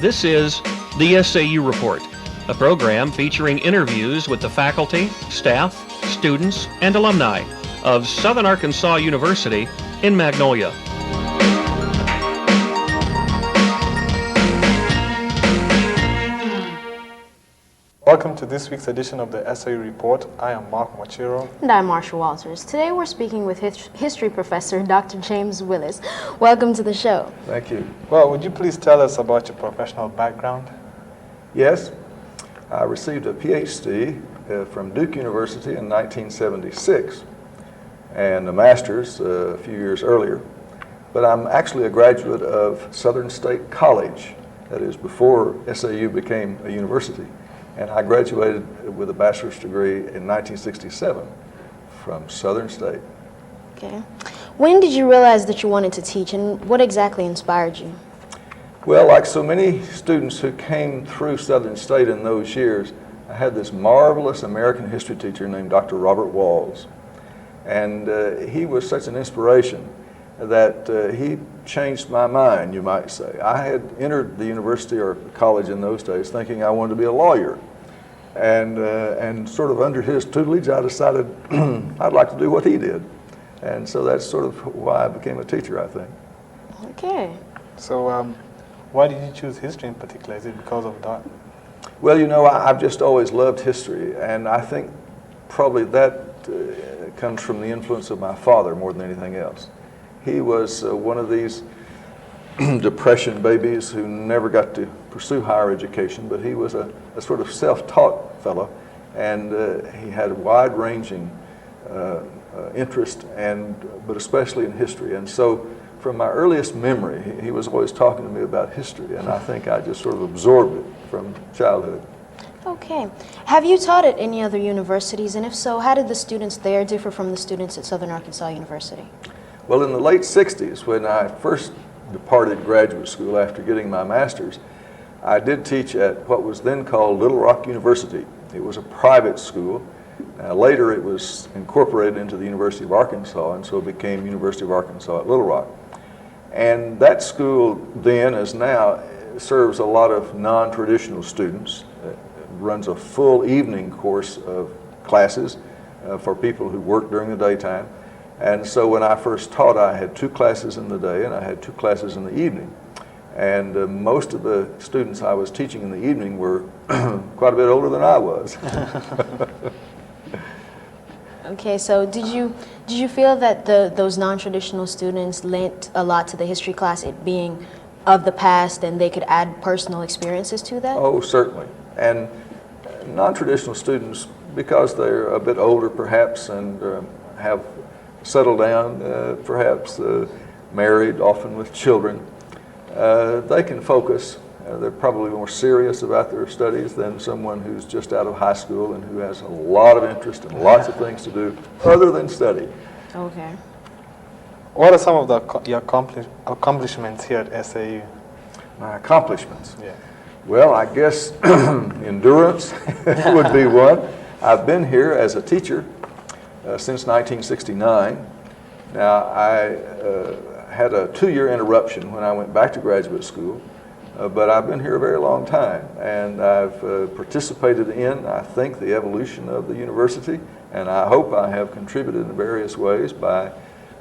This is the SAU Report, a program featuring interviews with the faculty, staff, students, and alumni of Southern Arkansas University in Magnolia. Welcome to this week's edition of the SAU Report. I am Mwachiro. And I'm Marsha Walters. Today we're speaking with history professor Dr. James Willis. Welcome to the show. Thank you. Well, would you please tell us about your professional background? Yes, I received a PhD from Duke University in 1976 and a master's a few years earlier. But I'm actually a graduate of Southern State College, that is before SAU became a university. And I graduated with a bachelor's degree in 1967 from Southern State. Okay. When did you realize that you wanted to teach, and what exactly inspired you? Well, like so many students who came through Southern State in those years, I had this marvelous American history teacher named Dr. Robert Walls. And he was such an inspiration that he changed my mind, you might say. I had entered the university or college in those days thinking I wanted to be a lawyer. And sort of under his tutelage, I decided I'd like to do what he did. And so that's sort of why I became a teacher, I think. Okay. So why did you choose history in particular? Is it because of that? Well, you know, I've just always loved history, and I think probably that comes from the influence of my father more than anything else. He was one of these Depression babies who never got to pursue higher education, but he was a sort of self-taught fellow, and he had wide-ranging interest, but especially in history. And so from my earliest memory, he was always talking to me about history, and I think I just sort of absorbed it from childhood. Okay. Have you taught at any other universities, and if so, how did the students there differ from the students at Southern Arkansas University? Well, in the late 60s, when I first departed graduate school after getting my master's, I did teach at what was then called Little Rock University. It was a private school. Later it was incorporated into the University of Arkansas, and so it became University of Arkansas at Little Rock. And that school then, as now, serves a lot of non-traditional students. It runs a full evening course of classes for people who work during the daytime. And so when I first taught, I had 2 classes in the day and I had 2 classes in the evening. And most of the students I was teaching in the evening were quite a bit older than I was. Okay, so did you feel that those non-traditional students lent a lot to the history class, it being of the past, and they could add personal experiences to that? Oh, certainly. And non-traditional students, because they're a bit older perhaps and have settled down, perhaps married, often with children, they can focus. They're probably more serious about their studies than someone who's just out of high school and who has a lot of interest and lots of things to do other than study. Okay. What are some of your accomplishments here at SAU? My accomplishments? Yeah. Well, I guess endurance would be one. I've been here as a teacher since 1969. Now, I had a 2-year interruption when I went back to graduate school, but I've been here a very long time, and I've participated in, I think, the evolution of the university, and I hope I have contributed in various ways by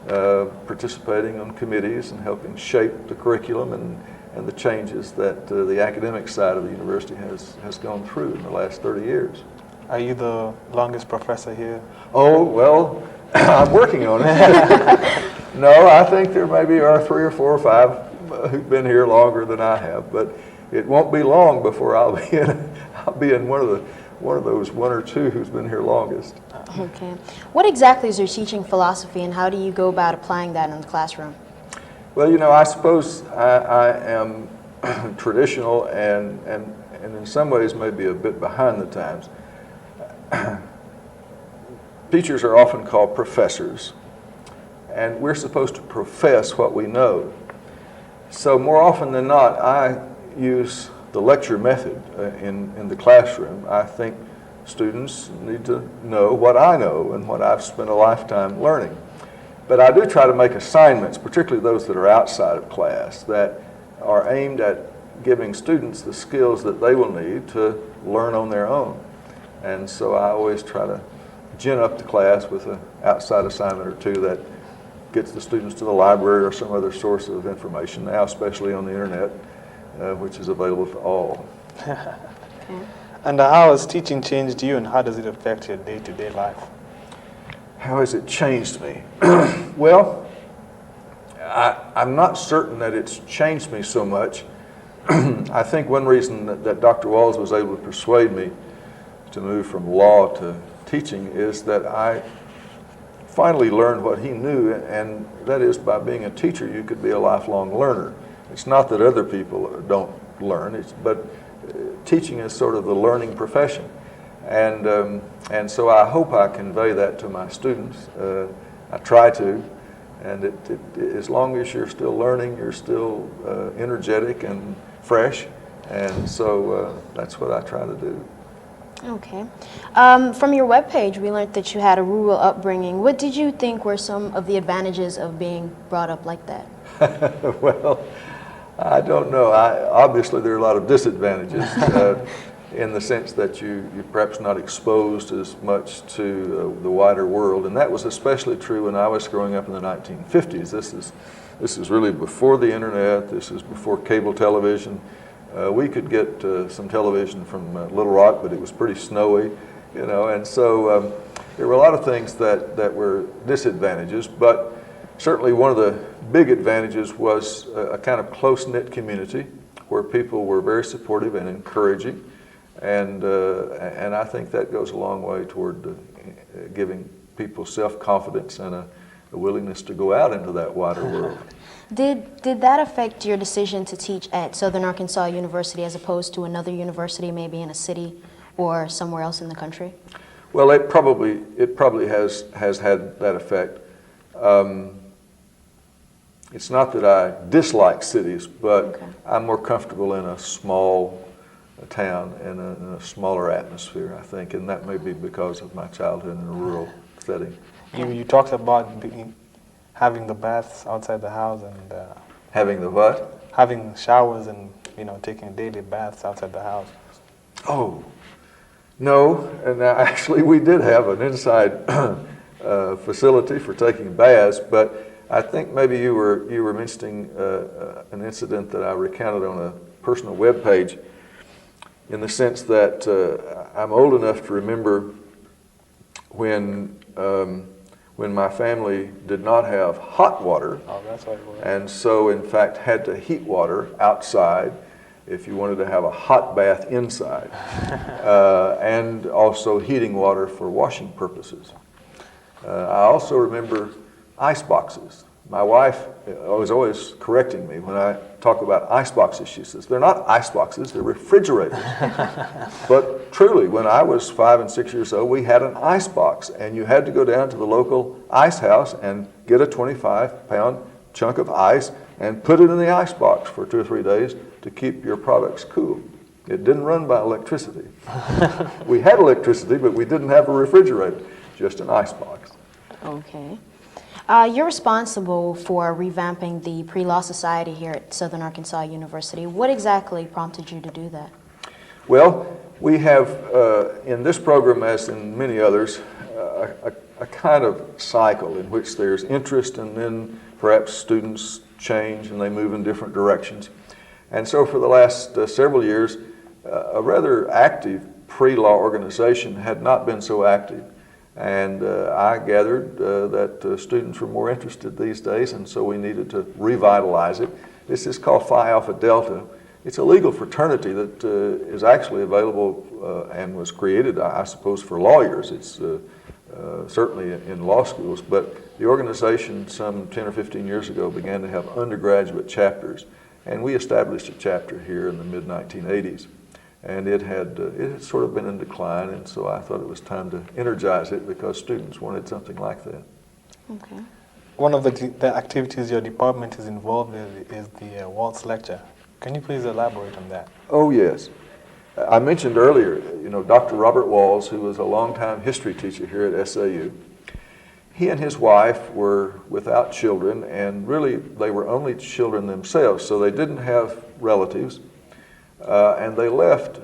participating on committees and helping shape the curriculum and the changes that the academic side of the university has gone through in the last 30 years. Are you the longest professor here? Oh, well, I'm working on it. No, I think there maybe are 3 or 4 or 5 who've been here longer than I have, but it won't be long before I'll be in one of those 1 or 2 who's been here longest. Okay. What exactly is your teaching philosophy, and how do you go about applying that in the classroom? Well, you know, I suppose I am traditional and in some ways maybe a bit behind the times. Teachers are often called professors, and we're supposed to profess what we know. So more often than not, I use the lecture method in the classroom. I think students need to know what I know and what I've spent a lifetime learning. But I do try to make assignments, particularly those that are outside of class, that are aimed at giving students the skills that they will need to learn on their own. And so I always try to gin up the class with an outside assignment or two that gets the students to the library or some other source of information, now especially on the internet, which is available to all. And how has teaching changed you, and how does it affect your day-to-day life? How has it changed me? Well, I'm not certain that it's changed me so much. I think one reason that Dr. Waltz was able to persuade me to move from law to teaching is that I finally learned what he knew, and that is by being a teacher you could be a lifelong learner. It's not that other people don't learn, but teaching is sort of the learning profession. And so I hope I convey that to my students. I try to, and as long as you're still learning, you're still energetic and fresh, and so that's what I try to do. Okay. From your webpage, we learned that you had a rural upbringing. What did you think were some of the advantages of being brought up like that? Well, I don't know. Obviously, there are a lot of disadvantages in the sense that you're perhaps not exposed as much to the wider world, and that was especially true when I was growing up in the 1950s. This is really before the internet. This is before cable television. We could get some television from Little Rock, but it was pretty snowy, you know, and so there were a lot of things that were disadvantages, but certainly one of the big advantages was a kind of close-knit community where people were very supportive and encouraging, and I think that goes a long way toward giving people self-confidence and a willingness to go out into that wider world. Did that affect your decision to teach at Southern Arkansas University as opposed to another university, maybe in a city or somewhere else in the country? Well, it probably has had that effect. It's not that I dislike cities, but Okay. I'm more comfortable in a small town and in a smaller atmosphere, I think, and that may be because of my childhood in a rural setting. You talked about having the baths outside the house and Having the what? having showers and taking daily baths outside the house. Oh, no, and actually we did have an inside facility for taking baths, but I think maybe you were mentioning an incident that I recounted on a personal web page, in the sense that I'm old enough to remember when my family did not have hot water, Oh, that's what it was. and so in fact had to heat water outside if you wanted to have a hot bath inside, and also heating water for washing purposes. I also remember ice boxes. My wife was always correcting me when I talk about ice boxes. She says, they're not ice boxes, they're refrigerators. But truly, when I was 5 and 6 years old, we had an ice box, and you had to go down to the local ice house and get a 25-pound chunk of ice and put it in the ice box for 2 or 3 days to keep your products cool. It didn't run by electricity. We had electricity, but we didn't have a refrigerator, just an ice box. Okay. You're responsible for revamping the PreLaw Society here at Southern Arkansas University. What exactly prompted you to do that? Well, we have, in this program, as in many others, a kind of cycle in which there's interest, and then perhaps students change and they move in different directions. And so for the last several years, a rather active pre-law organization had not been so active. And I gathered that students were more interested these days, and so we needed to revitalize it. This is called Phi Alpha Delta. It's a legal fraternity that is actually available and was created, I suppose, for lawyers. It's certainly in law schools, but the organization some 10 or 15 years ago began to have undergraduate chapters, and we established a chapter here in the mid-1980s. And it had sort of been in decline, and so I thought it was time to energize it because students wanted something like that. Okay. One of the activities your department is involved in is the Waltz Lecture. Can you please elaborate on that? Oh, yes. I mentioned earlier, Dr. Robert Waltz, who was a longtime history teacher here at SAU. He and his wife were without children, and really they were only children themselves, so they didn't have relatives. and they left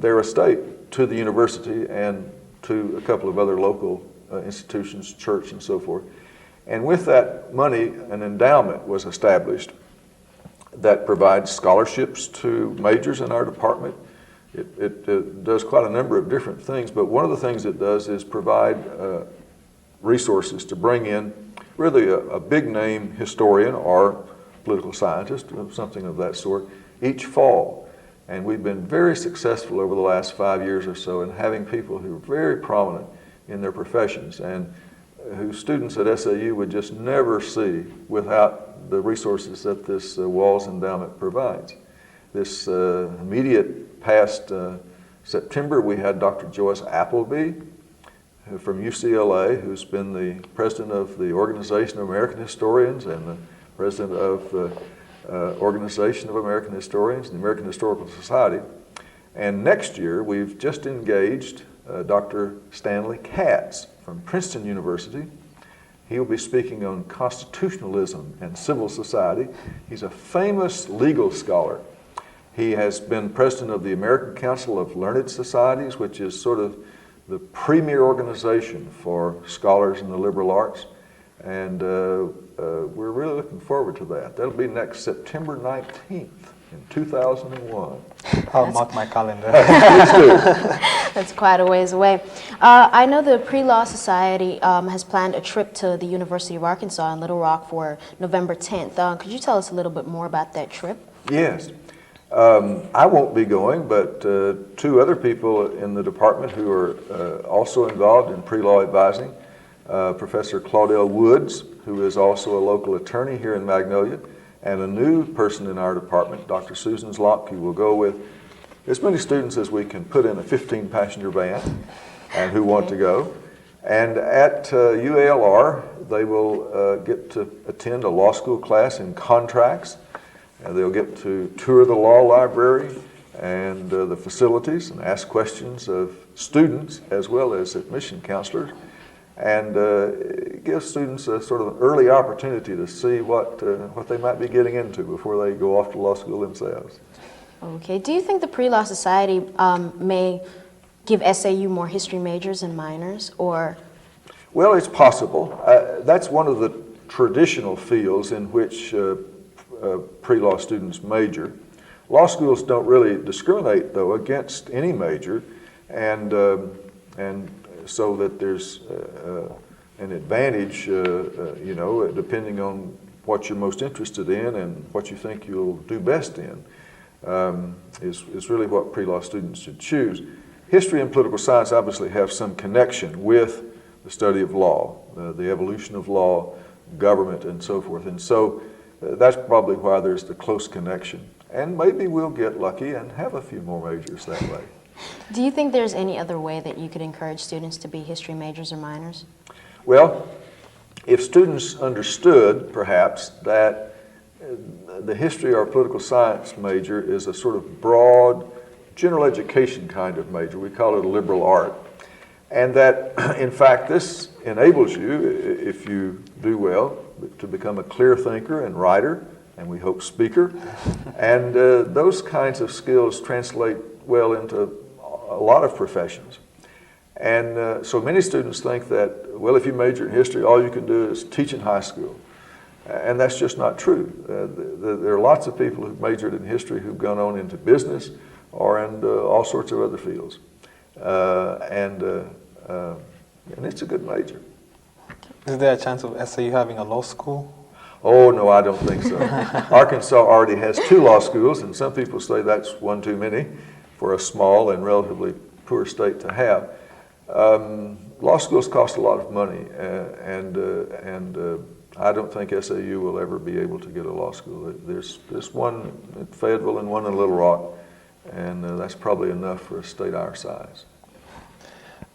their estate to the university and to a couple of other local institutions, church and so forth. And with that money, an endowment was established that provides scholarships to majors in our department. It does quite a number of different things, but one of the things it does is provide resources to bring in really a big name historian or political scientist, or something of that sort, each fall. And we've been very successful over the last 5 years or so in having people who are very prominent in their professions and who students at SAU would just never see without the resources that this Waltz endowment provides. This immediate past September, we had Dr. Joyce Appleby from UCLA, who's been the president of the Organization of American Historians and the president of the Organization of American Historians and the American Historical Society. And next year, we've just engaged Dr. Stanley Katz from Princeton University. He'll be speaking on constitutionalism and civil society. He's a famous legal scholar. He has been president of the American Council of Learned Societies, which is sort of the premier organization for scholars in the liberal arts. And we're really looking forward to that. That'll be next September 19th in 2001. I'll mark my calendar. Please do. That's quite a ways away. I know the PreLaw Society has planned a trip to the University of Arkansas in Little Rock for November 10th. Could you tell us a little bit more about that trip? Yes. I won't be going, but two other people in the department who are also involved in pre-law advising, Professor Claudel Woods, who is also a local attorney here in Magnolia, and a new person in our department, Dr. Susan Zlotke, will go with as many students as we can put in a 15-passenger van and who want to go. And at UALR, they will get to attend a law school class in contracts. They'll get to tour the law library and the facilities and ask questions of students as well as admission counselors, and give students a sort of early opportunity to see what they might be getting into before they go off to law school themselves. Okay. Do you think the PreLaw Society may give SAU more history majors and minors, or? Well, it's possible. That's one of the traditional fields in which pre-law students major. Law schools don't really discriminate, though, against any major, and so that there's an advantage, you know, depending on what you're most interested in and what you think you'll do best in, is really what pre-law students should choose. History and political science obviously have some connection with the study of law, the evolution of law, government, and so forth, and so that's probably why there's the close connection. And maybe we'll get lucky and have a few more majors that way. Do you think there's any other way that you could encourage students to be history majors or minors? Well, if students understood, perhaps, that the history or political science major is a sort of broad, general education kind of major. We call it a liberal art. And that, in fact, this enables you, if you do well, to become a clear thinker and writer, and we hope speaker. And those kinds of skills translate well into a lot of professions. And so many students think that, well, if you major in history, all you can do is teach in high school. And that's just not true. There are lots of people who've majored in history who've gone on into business or in all sorts of other fields. And it's a good major. Is there a chance of SAU having a law school? Oh, no, I don't think so. Arkansas already has 2 law schools, and some people say that's one too many for a small and relatively poor state to have. Law schools cost a lot of money, and I don't think SAU will ever be able to get a law school. There's one at Fayetteville and one in Little Rock, and that's probably enough for a state our size.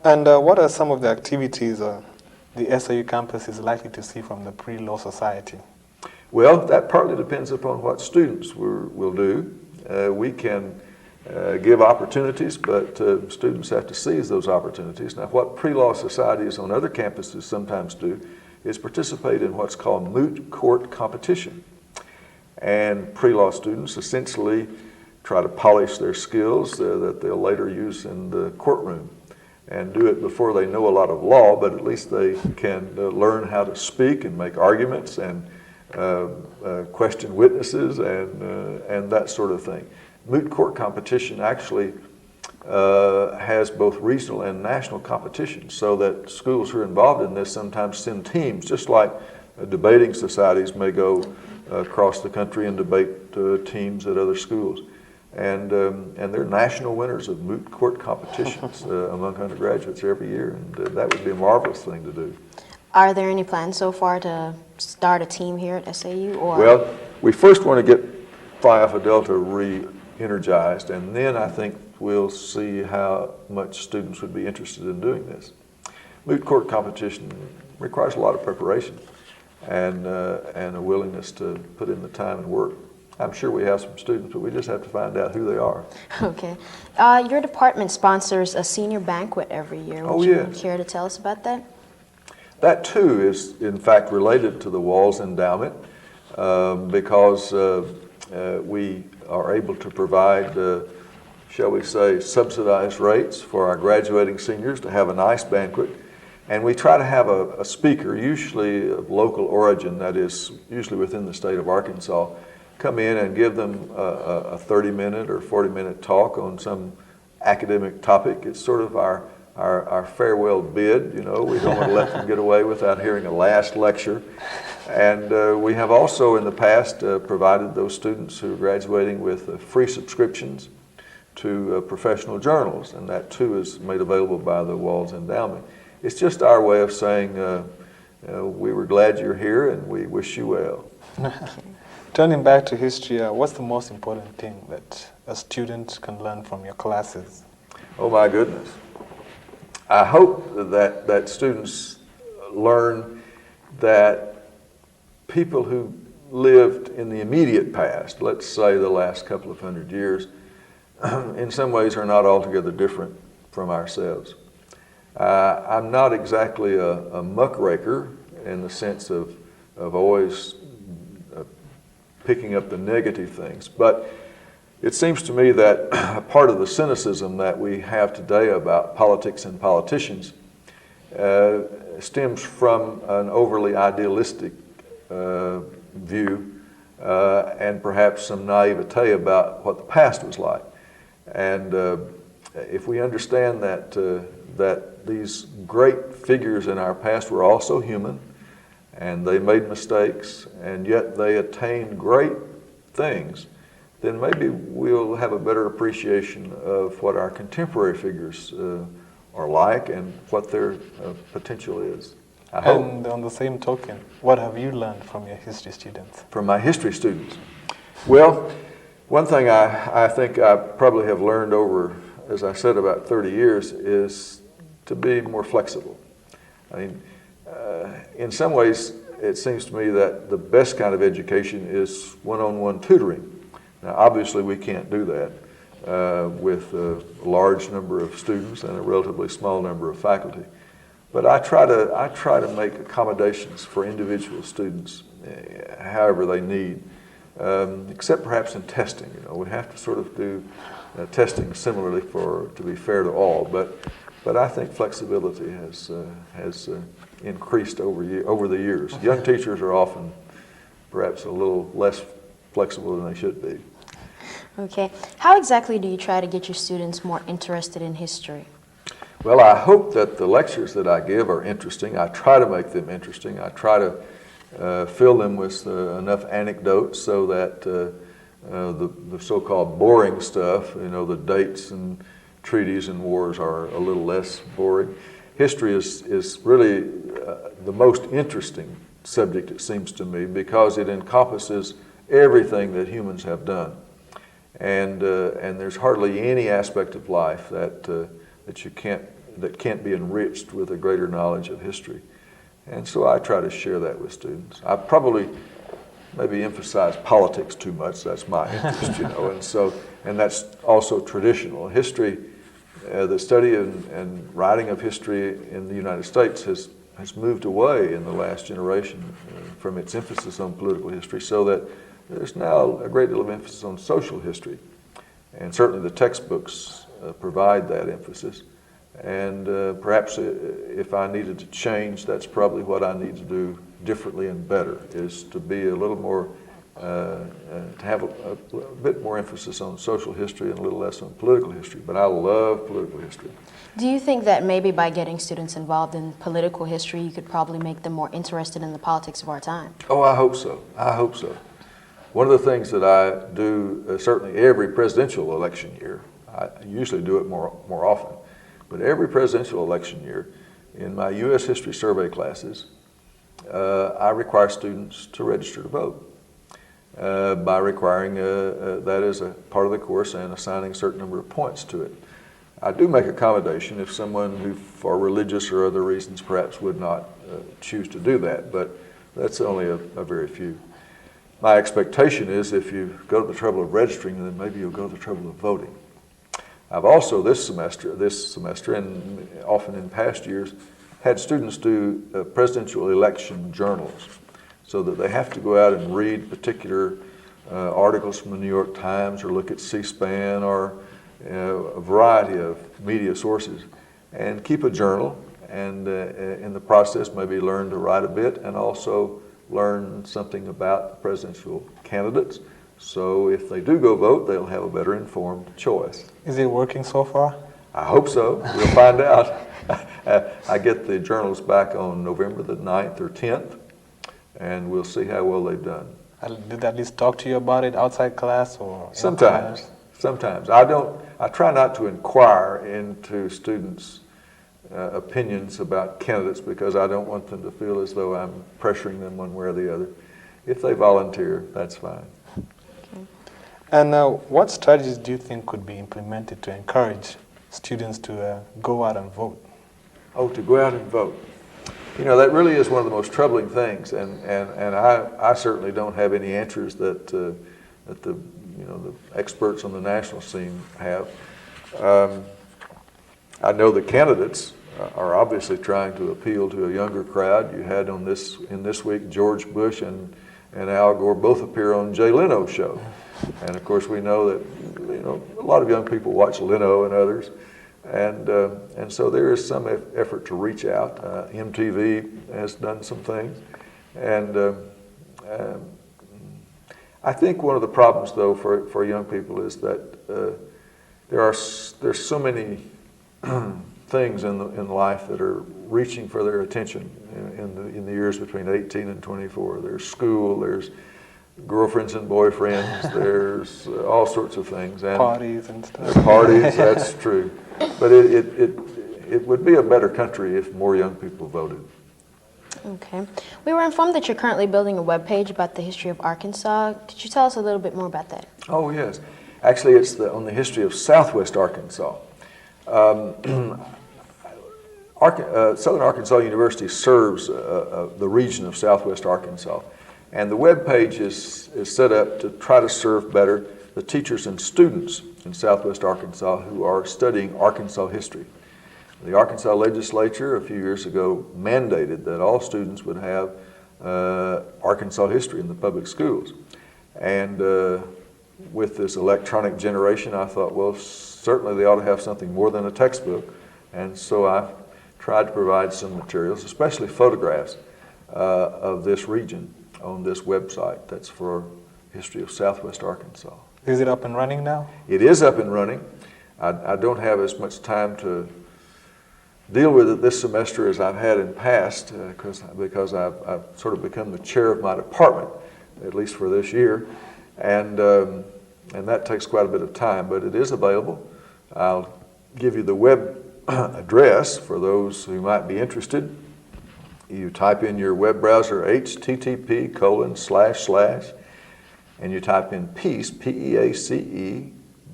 And what are some of the activities the SAU campus is likely to see from the PreLaw Society? Well, that partly depends upon what students will do. We can give opportunities, but students have to seize those opportunities. Now, what PreLaw societies on other campuses sometimes do is participate in what's called moot court competition. And pre-law students essentially try to polish their skills that they'll later use in the courtroom, and do it before they know a lot of law, but at least they can learn how to speak and make arguments and question witnesses and that sort of thing. Moot court competition actually has both regional and national competition, so that schools who are involved in this sometimes send teams, just like debating societies may go across the country and debate teams at other schools. And they're national winners of moot court competitions among undergraduates every year, and that would be a marvelous thing to do. Are there any plans so far to start a team here at SAU? Or? Well, we first want to get Phi Alpha Delta re-energized, and then I think we'll see how much students would be interested in doing this. Moot court competition requires a lot of preparation and a willingness to put in the time and work. I'm sure we have some students, but we just have to find out who they are. Okay. Your department sponsors a senior banquet every year. Would you care to tell us about that? That too is in fact related to the Waltz endowment because we are able to provide, shall we say, subsidized rates for our graduating seniors to have a nice banquet. And we try to have a speaker, usually of local origin, that is usually within the state of Arkansas, come in and give them a 30-minute or 40-minute talk on some academic topic. It's sort of our farewell bid, you know. We don't want to let them get away without hearing a last lecture. And we have also in the past provided those students who are graduating with free subscriptions to professional journals, and that too is made available by the Waltz Endowment. It's just our way of saying we were glad you're here and we wish you well. Turning back to history, what's the most important thing that a student can learn from your classes? Oh my goodness. I hope that students learn that people who lived in the immediate past, let's say the last couple of hundred years, in some ways are not altogether different from ourselves. I'm not exactly a muckraker in the sense of always picking up the negative things, but it seems to me that part of the cynicism that we have today about politics and politicians stems from an overly idealistic view and perhaps some naivete about what the past was like. And if we understand that these great figures in our past were also human, and they made mistakes, and yet they attained great things, then maybe we'll have a better appreciation of what our contemporary figures are like and what their potential is. I hope. And on the same token, what have you learned from your history students? From my history students? Well, one thing I think I probably have learned over, as I said, about 30 years is to be more flexible. I mean, in some ways, it seems to me that the best kind of education is one-on-one tutoring. Now, obviously, we can't do that with a large number of students and a relatively small number of faculty. But I try to make accommodations for individual students, however they need, except perhaps in testing. You know, we have to sort of do testing similarly to be fair to all. But I think flexibility has increased over the years. Young teachers are often perhaps a little less flexible than they should be. Okay. How exactly do you try to get your students more interested in history? Well, I hope that the lectures that I give are interesting. I try to make them interesting. I try to fill them with enough anecdotes so that the so-called boring stuff, you know, the dates and treaties and wars are a little less boring. History is really the most interesting subject, it seems to me, because it encompasses everything that humans have done. And there's hardly any aspect of life that can't be enriched with a greater knowledge of history. And so I try to share that with students. I probably maybe emphasize politics too much. That's my interest, you know, and that's also traditional. History, the study and writing of history in the United States has moved away in the last generation from its emphasis on political history, so that there's now a great deal of emphasis on social history. And certainly the textbooks provide that emphasis. And perhaps if I needed to change, that's probably what I need to do differently and better, is to be a little more, to have a bit more emphasis on social history and a little less on political history. But I love political history. Do you think that maybe by getting students involved in political history, you could probably make them more interested in the politics of our time? Oh, I hope so. I hope so. One of the things that I do, certainly every presidential election year, I usually do it more often, but every presidential election year, in my U.S. history survey classes, I require students to register to vote by requiring that as a part of the course and assigning a certain number of points to it. I do make accommodation if someone who, for religious or other reasons, perhaps would not choose to do that, but that's only a very few. My expectation is if you go to the trouble of registering, then maybe you'll go to the trouble of voting. I've also this semester, and often in past years, had students do presidential election journals, so that they have to go out and read particular articles from the New York Times or look at C-SPAN or a variety of media sources and keep a journal, and in the process maybe learn to write a bit and also learn something about the presidential candidates. So if they do go vote, they'll have a better informed choice. Is it working so far? I hope so. We'll find out. I get the journals back on November the 9th or 10th, and we'll see how well they've done. Did they at least talk to you about it outside class or? Sometimes. I try not to inquire into students' opinions about candidates because I don't want them to feel as though I'm pressuring them one way or the other. If they volunteer, that's fine. Okay. And what strategies do you think could be implemented to encourage students to go out and vote? Oh, to go out and vote. You know, that really is one of the most troubling things, and I certainly don't have any answers that the experts on the national scene have. I know the candidates are obviously trying to appeal to a younger crowd. You had in this week George Bush and Al Gore both appear on Jay Leno's show, and of course we know that a lot of young people watch Leno and others, and so there is some effort to reach out. MTV has done some things, and I think one of the problems though for young people is that there's so many things in life that are reaching for their attention in the years between 18 and 24. There's school, there's girlfriends and boyfriends, there's all sorts of things. And parties and stuff. Parties, that's true. But it would be a better country if more young people voted. Okay. We were informed that you're currently building a webpage about the history of Arkansas. Could you tell us a little bit more about that? Oh, yes. Actually, it's on the history of Southwest Arkansas. Southern Arkansas University serves the region of Southwest Arkansas, and the web page is set up to try to serve better the teachers and students in Southwest Arkansas who are studying Arkansas history. The Arkansas legislature a few years ago mandated that all students would have Arkansas history in the public schools, and with this electronic generation, I thought, well, certainly they ought to have something more than a textbook, and so I tried to provide some materials, especially photographs of this region on this website. That's for history of Southwest Arkansas. Is it up and running now? It is up and running. I don't have as much time to deal with it this semester as I've had in past because I've sort of become the chair of my department, at least for this year, and that takes quite a bit of time, but it is available. I'll give you the web address for those who might be interested. You type in your web browser http:// and you type in peace, PEACE,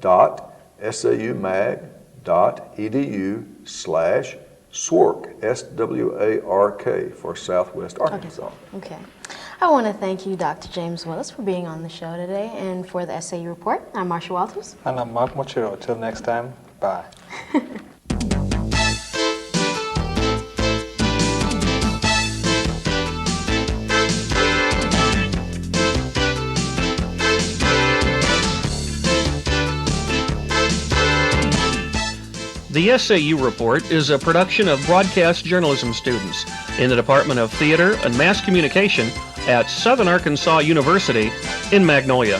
.saumag.edu/SWARK, SWARK, for Southwest Arkansas. Okay. I want to thank you, Dr. James Willis, for being on the show today, and for the SAU report. I'm Marsha Waltz. And I'm Mwachiro. Till next time, bye. The SAU Report is a production of broadcast journalism students in the Department of Theater and Mass Communication at Southern Arkansas University in Magnolia.